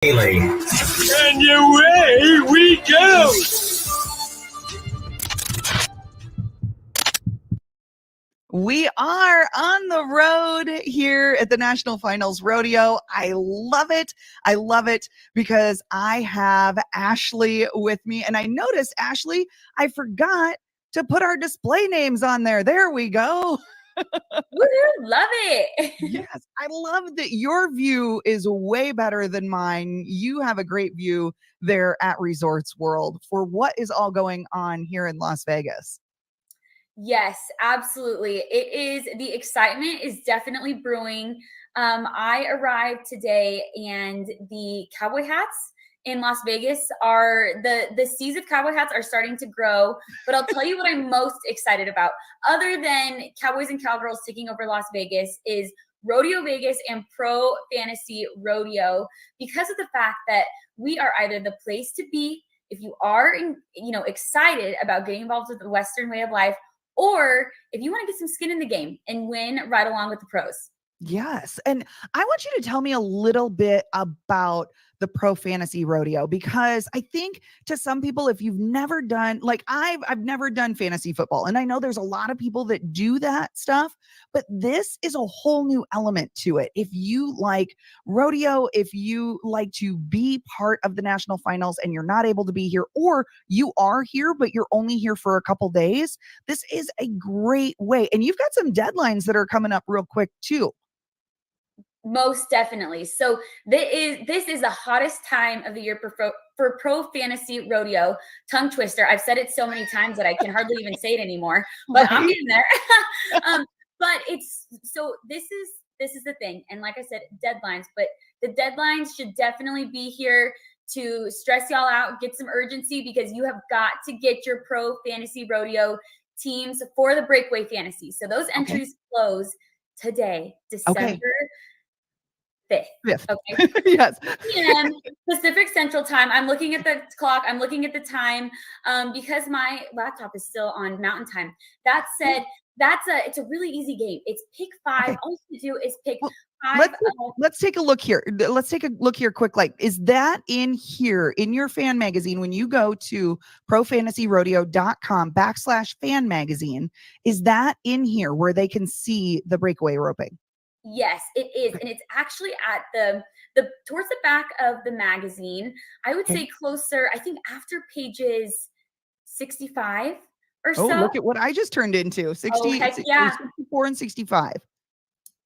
And away we go! We are on the road here at the National Finals Rodeo. I love it. I love it because I have Ashley with me. And I noticed, Ashley, I forgot to put our display names on there. There we go. Woohoo, love it. Yes, I love that your view is way better than mine. You have a great view there at Resorts World for what is all going on here in Las Vegas. Yes, absolutely. It is. The excitement is definitely brewing. I arrived today and the cowboy hats in Las Vegas are the seas of cowboy hats are starting to grow. But I'll tell you what I'm most excited about, other than Cowboys and Cowgirls taking over Las Vegas, is Rodeo Vegas and Pro Fantasy Rodeo, because of the fact that we are either the place to be if you are excited about getting involved with the Western way of life, or if you want to get some skin in the game and win right along with the pros. Yes. And I want you to tell me a little bit about the Pro Fantasy Rodeo, because I think to some people, if you've never done, like I've never done fantasy football, and I know there's a lot of people that do that stuff, but this is a whole new element to it. If you like rodeo, if you like to be part of the national finals and you're not able to be here, or you are here, but you're only here for a couple days, this is a great way. And you've got some deadlines that are coming up real quick too. Most definitely. So this is the hottest time of the year for Pro Fantasy Rodeo. Tongue twister. I've said it so many times that I can hardly even say it anymore, but I'm getting there. But this is the thing. And like I said, deadlines, but the deadlines should definitely be here to stress y'all out, get some urgency, because you have got to get your Pro Fantasy Rodeo teams for the Breakaway Fantasy. So those entries close today, December 5th. Okay. Yes. PM Pacific Central Time. I'm looking at the clock. I'm looking at the time because my laptop is still on Mountain Time. That said, it's a really easy game. It's pick five. Okay. All you do is pick five. Let's take a look here. Let's take a look here quick. Like, is that in here in your fan magazine? When you go to profantasyrodeo.com/fan magazine, is that in here where they can see the breakaway roping? Yes, it is. And it's actually at the towards the back of the magazine. I would say closer, I think after pages 65 or so. Oh, look at what I just turned into. 64 and 65.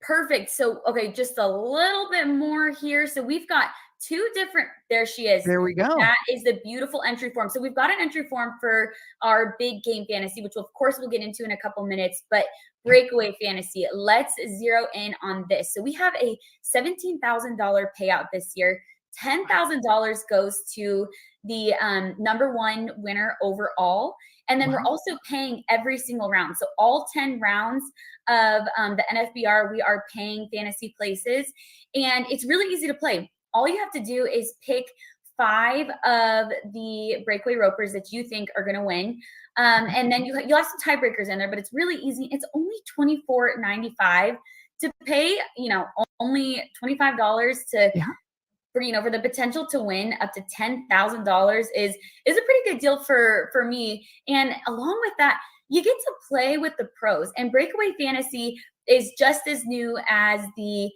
Perfect. So, okay, just a little bit more here. So we've got two different, there she is. There we go. That is the beautiful entry form. So we've got an entry form for our big game fantasy, which of course we'll get into in a couple minutes, but breakaway fantasy, let's zero in on this. So we have a $17,000 payout this year. $10,000 goes to the number one winner overall. And then we're also paying every single round. So all 10 rounds of the NFBR, we are paying fantasy places. And it's really easy to play. All you have to do is pick 5 of the breakaway ropers that you think are going to win. And then you'll have some tiebreakers in there, but it's really easy. It's only $24.95 to pay, only $25 to for the potential to win up to $10,000 is a pretty good deal for me. And along with that, you get to play with the pros. And breakaway fantasy is just as new as the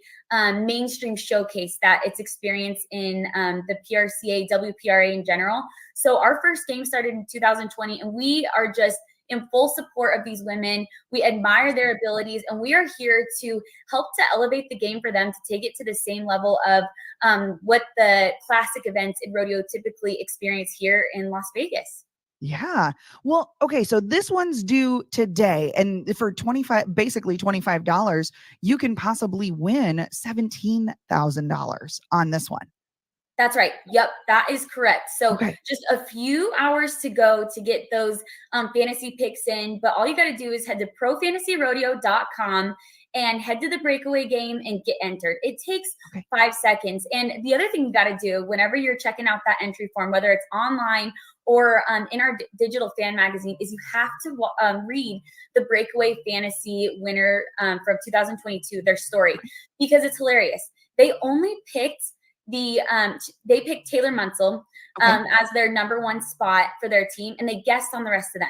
mainstream showcase that it's experienced in the PRCA, WPRA in general. So our first game started in 2020, and we are just in full support of these women. We admire their abilities, and we are here to help to elevate the game for them to take it to the same level of what the classic events in rodeo typically experience here in Las Vegas. Yeah. Well, okay. So this one's due today, and for basically $25, you can possibly win $17,000 on this one. That's right. Yep, that is correct. So just a few hours to go to get those fantasy picks in. But all you got to do is head to profantasyrodeo.com and head to the breakaway game and get entered. It takes 5 seconds. And the other thing you got to do whenever you're checking out that entry form, whether it's online or in our digital fan magazine, is you have to read the breakaway fantasy winner from 2022, their story, because it's hilarious. They only picked they picked Taylor Munsell as their number one spot for their team, and they guessed on the rest of them.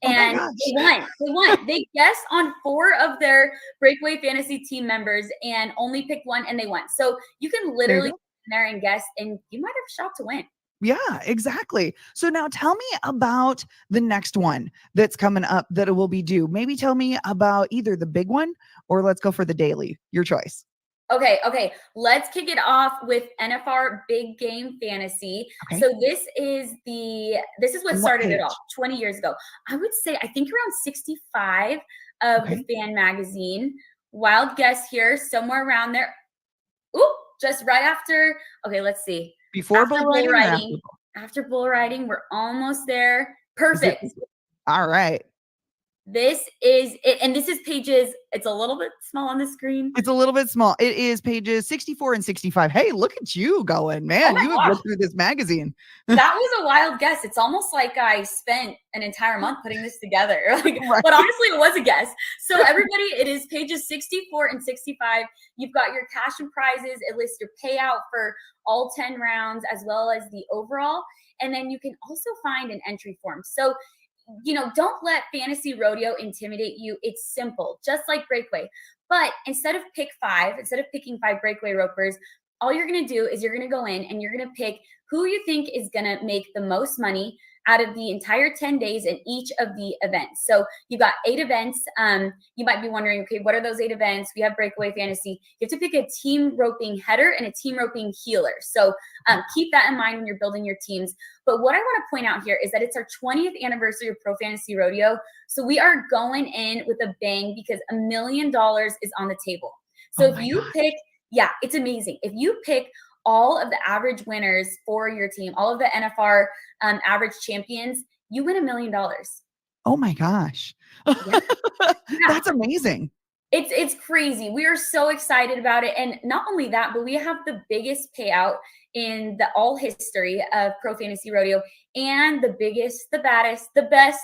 And they won. They guessed on 4 of their Breakaway Fantasy team members and only picked 1, and they won. So you can literally go in there and guess, and you might have a shot to win. Yeah, exactly. So now tell me about the next one that's coming up that it will be due. Maybe tell me about either the big one or let's go for the daily. Your choice. Okay. Let's kick it off with NFR Big Game Fantasy. Okay. So this is what started it all 20 years ago. I would say, I think around 65 of the Fan Magazine. Wild guess here, somewhere around there. Ooh, just right after. Okay, let's see. Before bull riding. After bull riding, we're almost there. Perfect. All right. This is it, and this is pages. It's a little bit small on the screen. It's a little bit small. It is pages 64 and 65. Hey, look at you going, man. You have looked through this magazine. That was a wild guess. It's almost like I spent an entire month putting this together. But honestly, it was a guess. So everybody, it is pages 64 and 65. You've got your cash and prizes. It lists your payout for all 10 rounds as well as the overall. And then you can also find an entry form. So don't let Fantasy Rodeo intimidate you. It's simple, just like Breakaway. But instead of picking 5 Breakaway ropers, all you're going to do is you're going to go in and you're going to pick who you think is going to make the most money out of the entire 10 days in each of the events. So you've got 8 events. You might be wondering, okay, what are those 8 events? We have Breakaway Fantasy. You have to pick a team roping header and a team roping healer. So keep that in mind when you're building your teams. But what I want to point out here is that it's our 20th anniversary of Pro Fantasy Rodeo. So we are going in with a bang because $1 million is on the table. So if you pick, it's amazing. If you pick all of the average winners for your team, all of the NFR average champions, you win $1 million. Oh my gosh. That's amazing. It's crazy. We are so excited about it. And not only that, but we have the biggest payout in the all history of Pro Fantasy Rodeo and the biggest, the baddest, the best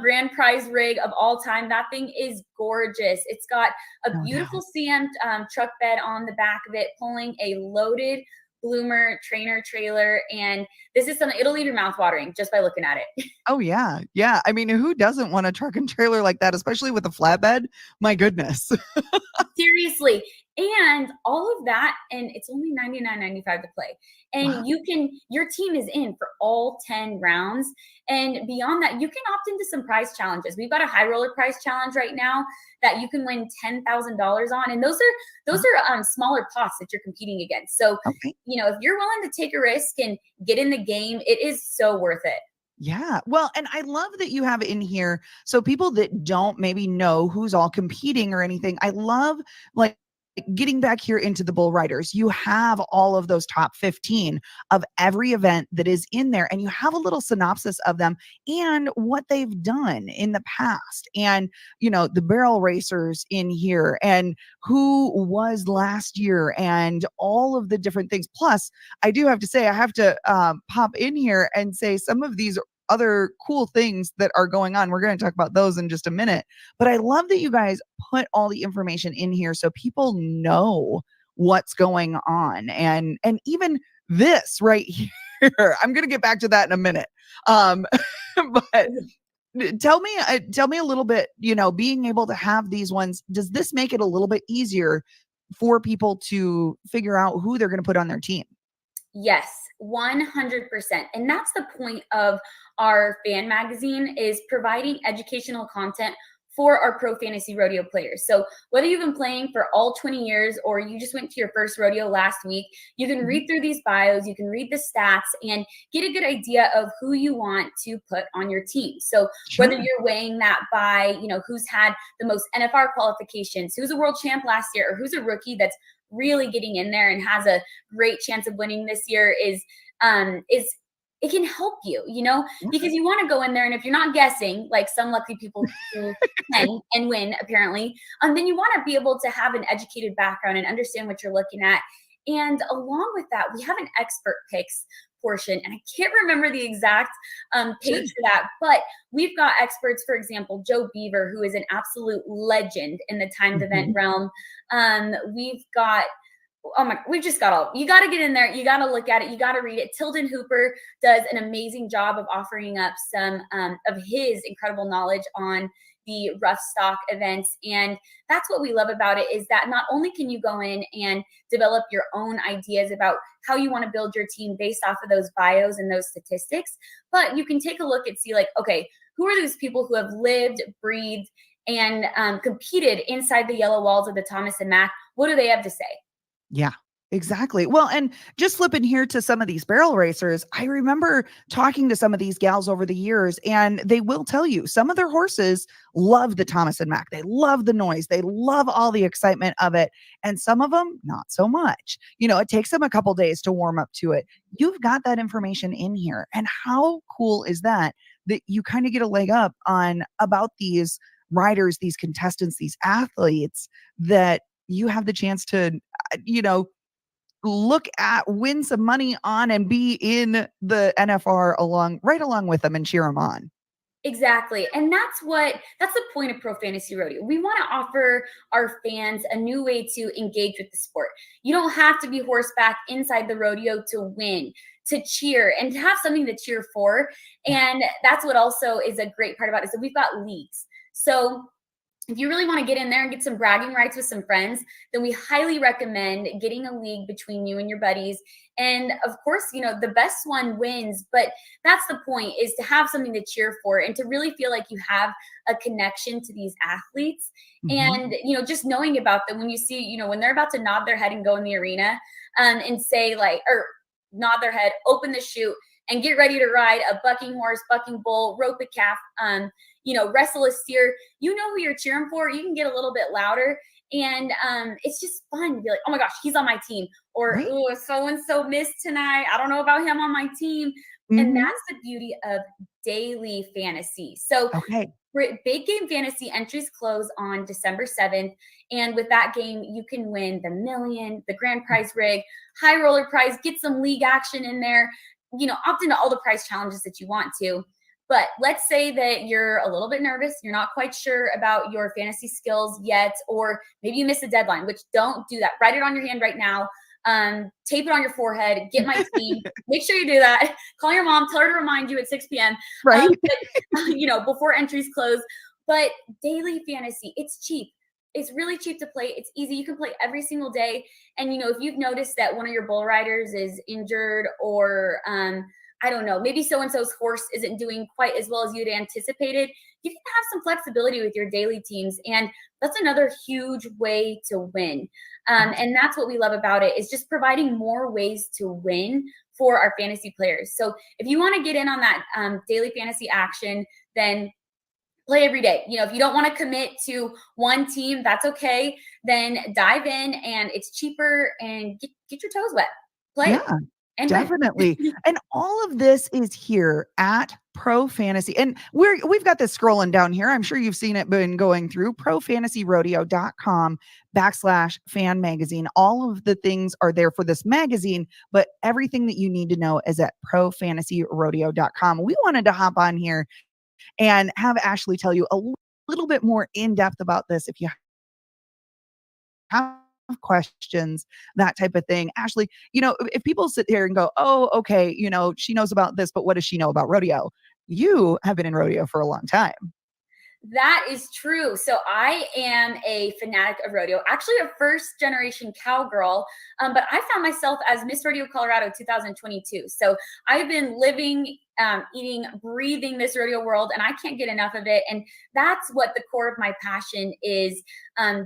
grand prize rig of all time. That thing is gorgeous. It's got a beautiful CM truck bed on the back of it, pulling a loaded Bloomer trainer trailer. And this is something, it'll leave your mouth watering just by looking at it. Oh yeah. Yeah. I mean, who doesn't want a truck and trailer like that, especially with a flatbed? My goodness. Seriously. And all of that, and it's only $99.95 to play. And your team is in for all 10 rounds. And beyond that, you can opt into some prize challenges. We've got a high roller prize challenge right now that you can win $10,000 on. And those are smaller pots that you're competing against. So, if you're willing to take a risk and get in the game, it is so worth it. Yeah. Well, and I love that you have it in here. So people that don't maybe know who's all competing or anything, I love getting back here into the bull riders. You have all of those top 15 of every event that is in there, and you have a little synopsis of them and what they've done in the past, and the barrel racers in here and who was last year and all of the different things. Plus, I do have to say, I have to pop in here and say some of these other cool things that are going on. We're going to talk about those in just a minute, but I love that you guys put all the information in here so people know what's going on. And even this right here, I'm going to get back to that in a minute. But tell me a little bit, being able to have these ones, does this make it a little bit easier for people to figure out who they're going to put on their team? Yes, 100%. And that's the point of our fan magazine, is providing educational content for our Pro Fantasy Rodeo players. So whether you've been playing for all 20 years or you just went to your first rodeo last week, you can read through these bios, you can read the stats and get a good idea of who you want to put on your team. So whether you're weighing that by, who's had the most NFR qualifications, who's a world champ last year, or who's a rookie that's really getting in there and has a great chance of winning this year, is it can help you, because you want to go in there, and if you're not guessing, like some lucky people who can and win apparently, then you want to be able to have an educated background and understand what you're looking at. And along with that, we have an expert picks portion, and I can't remember the exact page for that, but we've got experts, for example, Joe Beaver, who is an absolute legend in the timed event realm. We've got Oh my, we've just got all, you got to get in there. You got to look at it. You got to read it. Tilden Hooper does an amazing job of offering up some of his incredible knowledge on the rough stock events. And that's what we love about it, is that not only can you go in and develop your own ideas about how you want to build your team based off of those bios and those statistics, but you can take a look and see like, okay, who are those people who have lived, breathed, and competed inside the yellow walls of the Thomas and Mack? What do they have to say? Yeah, exactly. Well, and just flipping here to some of these barrel racers, I remember talking to some of these gals over the years, and they will tell you some of their horses love the Thomas and Mack. They love the noise. They love all the excitement of it. And some of them, not so much. It takes them a couple days to warm up to it. You've got that information in here. And how cool is that you kind of get a leg up on about these riders, these contestants, these athletes that you have the chance to, look at, win some money on, and be in the NFR right along with them and cheer them on. Exactly. And that's the point of Pro Fantasy Rodeo. We want to offer our fans a new way to engage with the sport. You don't have to be horseback inside the rodeo to win, to cheer, and to have something to cheer for. And that's what also is a great part about it. So we've got leagues. So if you really want to get in there and get some bragging rights with some friends, then we highly recommend getting a league between you and your buddies. And of course, the best one wins, but that's the point, is to have something to cheer for and to really feel like you have a connection to these athletes. Mm-hmm. And, just knowing about them when you see, when they're about to nod their head and go in the arena and say like, or nod their head, open the chute and get ready to ride a bucking horse, bucking bull, rope a calf, wrestle a steer, who you're cheering for. You can get a little bit louder, and it's just fun to be like, oh my gosh, he's on my team, or Right. oh, so-and-so missed tonight, I don't know about him on my team. Mm-hmm. And that's the beauty of daily fantasy. So Okay. Big Game Fantasy entries close on December 7th. And with that game, you can win the million, the grand prize rig, high roller prize, get some league action in there, opt into all the prize challenges that you want to. But let's say that you're a little bit nervous, you're not quite sure about your fantasy skills yet, or maybe you missed a deadline, which don't do that. Write it on your hand right now. Tape it on your forehead, get my team, make sure you do that. Call your mom, tell her to remind you at 6 p.m. Right. Before entries close. But daily fantasy, it's cheap. It's really cheap to play. It's easy. You can play every single day. And, if you've noticed that one of your bull riders is injured, or, I don't know, maybe so-and-so's horse isn't doing quite as well as you'd anticipated, you can have some flexibility with your daily teams. And that's another huge way to win. And that's what we love about it, is just providing more ways to win for our fantasy players. So if you want to get in on that daily fantasy action, then play every day. If you don't want to commit to one team, that's okay. Then dive in, and it's cheaper, and get your toes wet. Play. Yeah. And definitely. And all of this is here at Pro Fantasy. And we've got this scrolling down here. I'm sure you've seen it been going through profantasyrodeo.com/fan magazine. All of the things are there for this magazine, but everything that you need to know is at profantasyrodeo.com. We wanted to hop on here and have Ashley tell you a little bit more in depth about this. If you have questions, that type of thing. Ashley, if people sit here and go, oh, okay, she knows about this, but what does she know about rodeo? You have been in rodeo for a long time. That is true. So I am a fanatic of rodeo, actually a first generation cowgirl, but I found myself as Miss Rodeo Colorado 2022. So I've been living, eating, breathing this rodeo world, and I can't get enough of it. And that's what the core of my passion is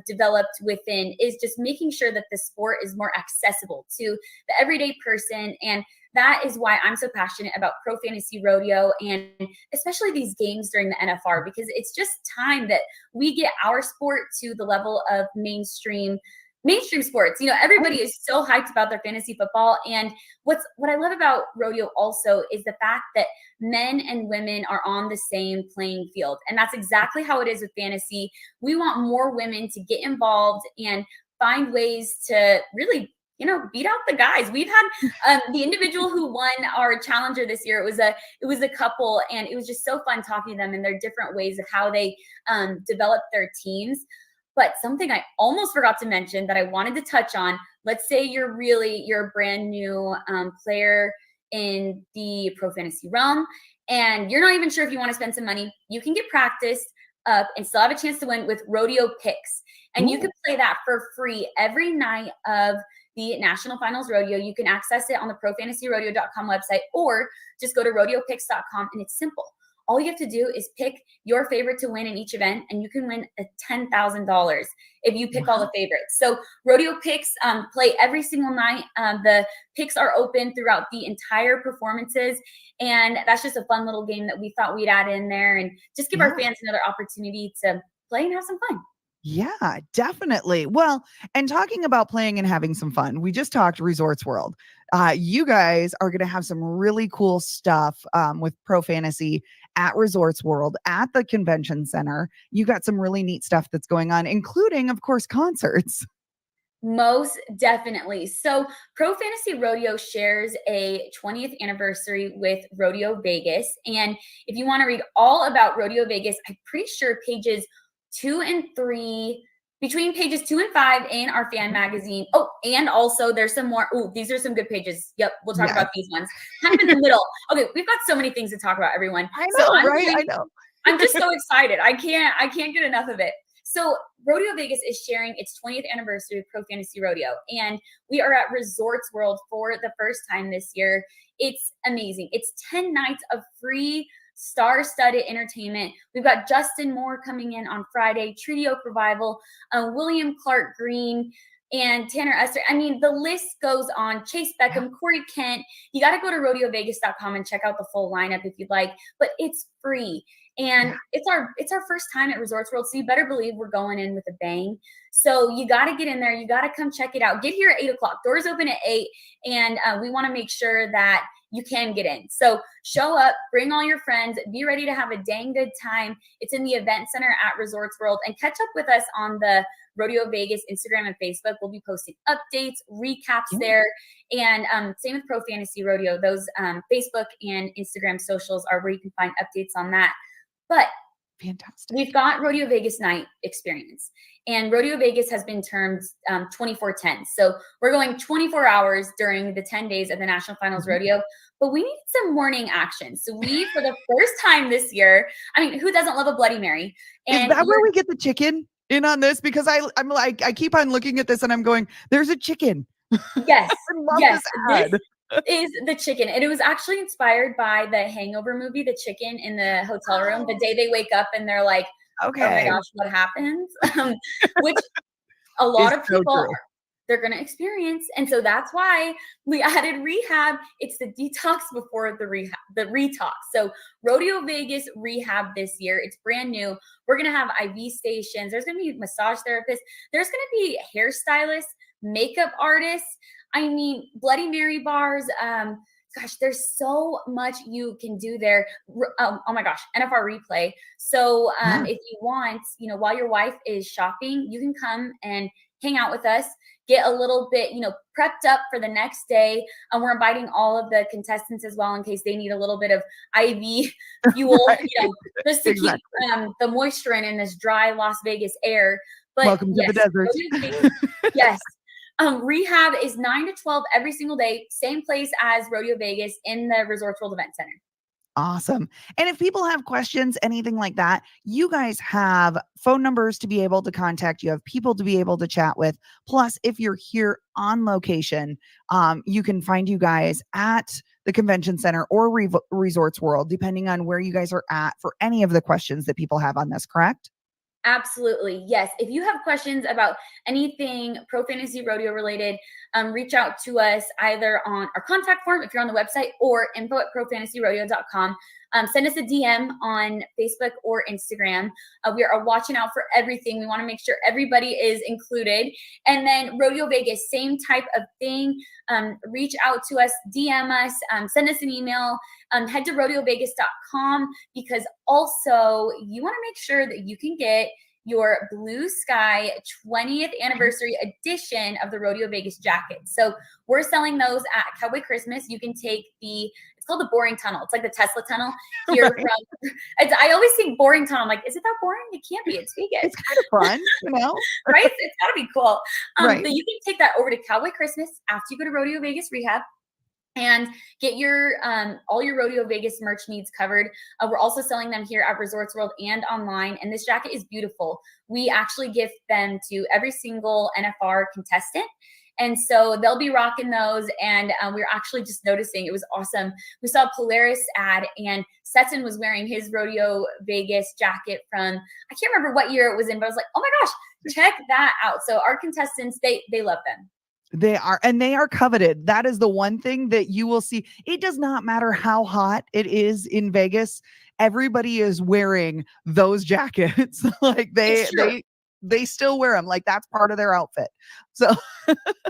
developed within, is just making sure that the sport is more accessible to the everyday person. And that is why I'm so passionate about Pro Fantasy Rodeo, and especially these games during the NFR, because it's just time that we get our sport to the level of mainstream sports. Everybody is so hyped about their fantasy football. And what I love about rodeo also is the fact that men and women are on the same playing field. And that's exactly how it is with fantasy. We want more women to get involved and find ways to really beat out the guys. We've had the individual who won our challenger this year. It was a couple, and it was just so fun talking to them and their different ways of how they develop their teams. But something I almost forgot to mention that I wanted to touch on, let's say you're a brand new player in the pro fantasy realm, and you're not even sure if you want to spend some money. You can get practice up and still have a chance to win with Rodeo Picks. And you can play that for free every night of the National Finals Rodeo. You can access it on the profantasyrodeo.com website, or just go to rodeopicks.com, and it's simple. All you have to do is pick your favorite to win in each event, and you can win $10,000 if you pick all the favorites. So Rodeo Picks play every single night. The picks are open throughout the entire performances, and that's just a fun little game that we thought we'd add in there and just give our fans another opportunity to play and have some fun. Yeah, definitely. Well, and talking about playing and having some fun, we just talked Resorts World. You guys are going to have some really cool stuff with Pro Fantasy at Resorts World at the convention center. You got some really neat stuff that's going on, including, of course, concerts. Most definitely. So Pro Fantasy Rodeo shares a 20th anniversary with Rodeo Vegas. And if you want to read all about Rodeo Vegas, I'm pretty sure between pages 2 and 5 in our fan magazine. Oh, and also there's some more. Oh, these are some good pages. Yep, we'll talk about these ones. Kind of in the middle. Okay, we've got so many things to talk about, everyone. I know, I know. I'm just so excited. I can't get enough of it. So Rodeo Vegas is sharing its 20th anniversary of Pro Fantasy Rodeo, and we are at Resorts World for the first time this year. It's amazing. It's 10 nights of free star-studded entertainment. We've got Justin Moore coming in on Friday, Trio Revival, William Clark Green, and Tanner Esther. I mean, the list goes on. Chase Beckham, Corey Kent. You got to go to rodeovegas.com and check out the full lineup if you'd like, but it's free. And it's our first time at Resorts World, so you better believe we're going in with a bang. So you got to get in there. You got to come check it out. Get here at 8 o'clock. Doors open at 8, and we want to make sure that you can get in. So show up, bring all your friends, be ready to have a dang good time. It's in the event center at Resorts World, and catch up with us on the Rodeo Vegas Instagram and Facebook. We'll be posting updates, recaps there. And same with Pro Fantasy Rodeo. Those Facebook and Instagram socials are where you can find updates on that. But fantastic. We've got Rodeo Vegas night experience, and Rodeo Vegas has been termed 24/10. So we're going 24 hours during the 10 days of the National Finals Rodeo, but we need some morning action. So we, for the first time this year, I mean, who doesn't love a Bloody Mary? And is that where we get the chicken in on this? Because I'm like, I keep on looking at this and I'm going, there's a chicken. Yes. I love this ad. Is the chicken, and it was actually inspired by the Hangover movie, the chicken in the hotel room. The day they wake up and they're like, okay, oh my gosh, what happens? Which a lot of people they're going to experience. And so that's why we added rehab. It's the detox before the retox. So Rodeo Vegas rehab this year, it's brand new. We're going to have IV stations. There's going to be massage therapists. There's going to be hairstylists, makeup artists. I mean, Bloody Mary bars. Gosh, there's so much you can do there. Oh my gosh, NFR replay. So if you want, while your wife is shopping, you can come and hang out with us, get a little bit, prepped up for the next day. We're inviting all of the contestants as well in case they need a little bit of IV fuel, just to keep the moisture in this dry Las Vegas air. But welcome to the desert. Yes. Rehab is 9 to 12 every single day, same place as Rodeo Vegas in the Resorts World Event Center. Awesome. And if people have questions, anything like that, you guys have phone numbers to be able to contact. You have people to be able to chat with. Plus, if you're here on location, you can find you guys at the convention center or Resorts World, depending on where you guys are at for any of the questions that people have on this, correct? Absolutely. Yes. If you have questions about anything Pro Fantasy Rodeo related, reach out to us either on our contact form if you're on the website, or info@profantasyrodeo.com. Send us a DM on Facebook or Instagram. We are watching out for everything. We want to make sure everybody is included. And then Rodeo Vegas, same type of thing. Reach out to us, DM us, send us an email, head to rodeovegas.com, because also you want to make sure that you can get your Blue Sky 20th anniversary edition of the Rodeo Vegas jacket. So we're selling those at Cowboy Christmas. You can take it's called the boring tunnel. It's like the Tesla tunnel here from, I always think boring tunnel. I'm like, is it that boring? It can't be. It's Vegas. It's kind of fun, right? It's gotta be cool. Right. But you can take that over to Cowboy Christmas after you go to Rodeo Vegas Rehab and get your all your Rodeo Vegas merch needs covered. We're also selling them here at Resorts World and online. And this jacket is beautiful. We actually gift them to every single NFR contestant. And so they'll be rocking those. And we were actually just noticing, it was awesome. We saw a Polaris ad and Stetson was wearing his Rodeo Vegas jacket from, I can't remember what year it was in, but I was like, oh my gosh, check that out. So our contestants, they love them. They are, and they are coveted. That is the one thing that you will see. It does not matter how hot it is in Vegas. Everybody is wearing those jackets. Like they still wear them. Like that's part of their outfit. So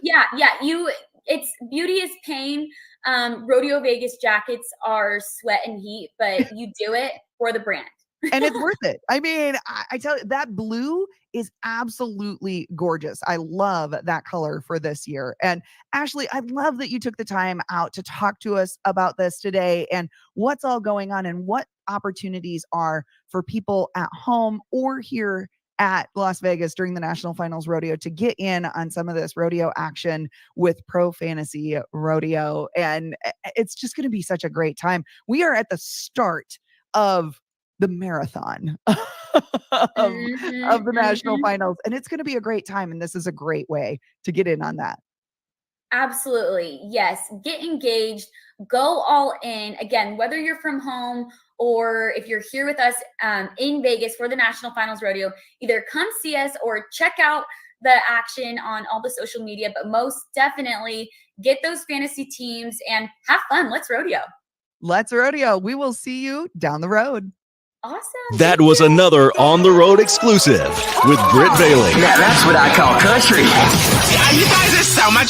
yeah. It's beauty is pain. Rodeo Vegas jackets are sweat and heat, but you do it for the brand. And it's worth it. I mean, I tell you, that blue is absolutely gorgeous. I love that color for this year. And Ashley, I love that you took the time out to talk to us about this today and what's all going on and what opportunities are for people at home or here at Las Vegas during the National Finals Rodeo to get in on some of this rodeo action with Pro Fantasy Rodeo. And it's just going to be such a great time. We are at the start of the marathon of the national finals. And it's going to be a great time. And this is a great way to get in on that. Absolutely. Yes. Get engaged, go all in. Again, whether you're from home or if you're here with us in Vegas for the National Finals Rodeo, either come see us or check out the action on all the social media, but most definitely get those fantasy teams and have fun. Let's rodeo. Let's rodeo. We will see you down the road. Awesome. That was another On the Road exclusive with Britt Bailey. Now that's what I call country. You guys are so much